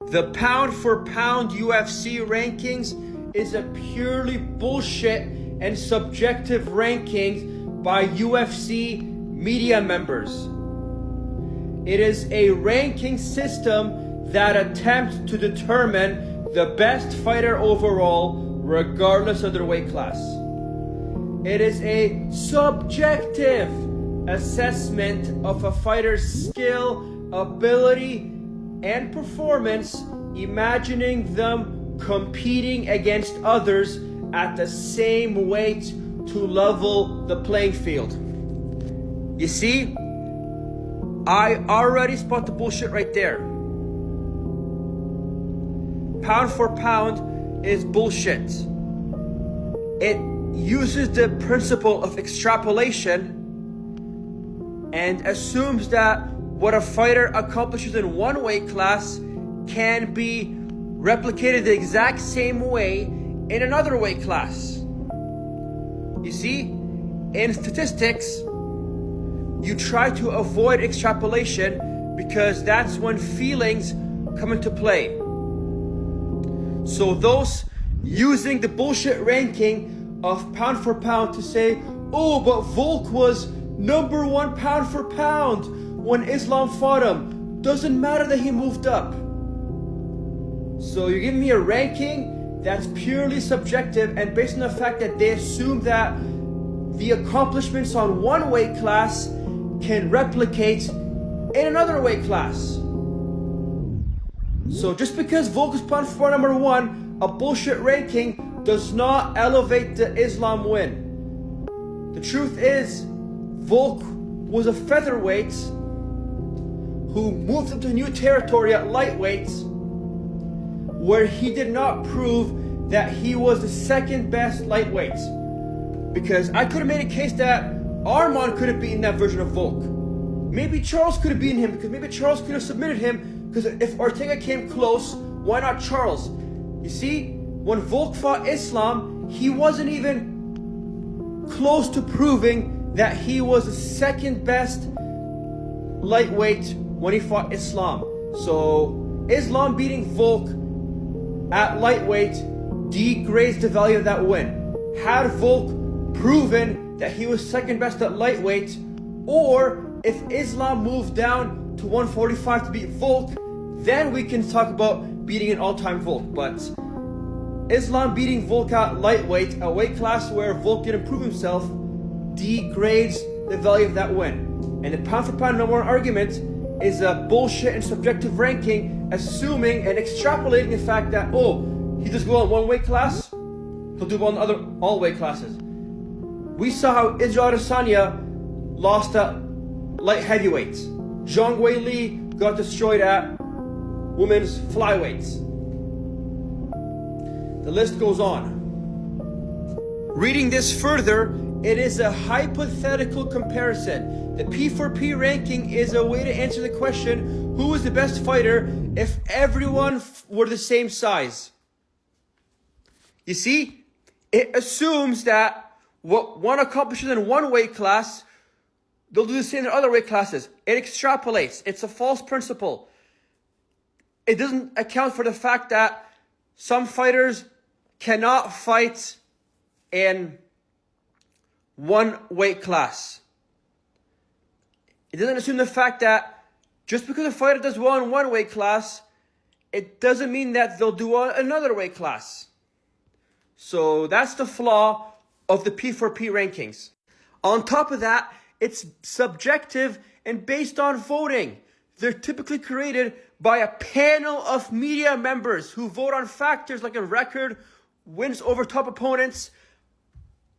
The pound for pound UFC rankings is a purely bullshit and subjective ranking by UFC media members. It is a ranking system that attempts to determine the best fighter overall, regardless of their weight class. It is a subjective assessment of a fighter's skill, ability, and performance, imagining them competing against others at the same weight to level the playing field. You see, I already spot the bullshit right there. Pound for pound is bullshit. It uses the principle of extrapolation and assumes that what a fighter accomplishes in one weight class can be replicated the exact same way in another weight class. You see, in statistics, you try to avoid extrapolation because that's when feelings come into play. So those using the bullshit ranking of pound for pound to say, oh, but Volk was number one pound for pound when Islam fought him, doesn't matter that he moved up. So you're giving me a ranking that's purely subjective and based on the fact that they assume that the accomplishments on one weight class can replicate in another weight class. So just because Volk is pound for pound number one, a bullshit ranking does not elevate the Islam win. The truth is, Volk was a featherweight who moved into new territory at lightweight, where he did not prove that he was the second best lightweight. Because I could have made a case that Arman could have beaten that version of Volk. Maybe Charles could have beaten him, because maybe Charles could have submitted him, because if Ortega came close, why not Charles? You see, when Volk fought Islam, he wasn't even close to proving that he was the second best lightweight when he fought Islam. So Islam beating Volk at lightweight degrades the value of that win. Had Volk proven that he was second best at lightweight, or if Islam moved down to 145 to beat Volk, then we can talk about beating an all-time Volk. But Islam beating Volk at lightweight, a weight class where Volk didn't prove himself, degrades the value of that win. And the pound for pound number one argument is a bullshit and subjective ranking, assuming and extrapolating the fact that, oh, he just go on one weight class, he'll do well in all weight classes. We saw how Israel Adesanya lost at light heavyweights. Zhang Weili got destroyed at women's flyweights. The list goes on. Reading this further, it is a hypothetical comparison. The P4P ranking is a way to answer the question, who is the best fighter if everyone were the same size? You see, it assumes that what one accomplishes in one weight class, they'll do the same in other weight classes. It extrapolates. It's a false principle. It doesn't account for the fact that some fighters cannot fight in one weight class. It doesn't assume the fact that just because a fighter does well in one weight class, it doesn't mean that they'll do well in another weight class. So that's the flaw of the P4P rankings. On top of that, it's subjective and based on voting. They're typically created by a panel of media members who vote on factors like a record, wins over top opponents,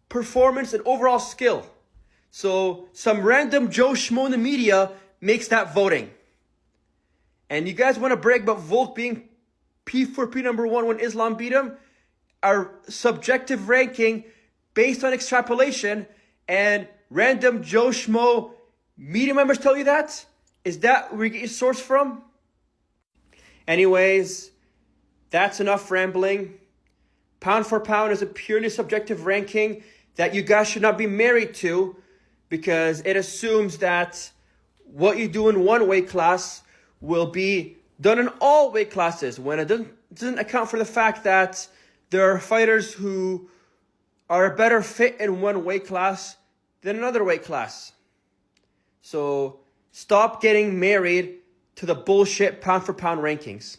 performance, and overall skill. So some random Joe Schmo in the media makes that voting. And you guys want to brag about Volk being P4P number one when Islam beat him? Our subjective ranking based on extrapolation and random Joe Schmo media members tell you that? Is that where you get your source from? Anyways, that's enough rambling. Pound for pound is a purely subjective ranking that you guys should not be married to, because it assumes that what you do in one weight class will be done in all weight classes, when it doesn't account for the fact that there are fighters who are a better fit in one weight class than another weight class. So stop getting married to the bullshit pound for pound rankings.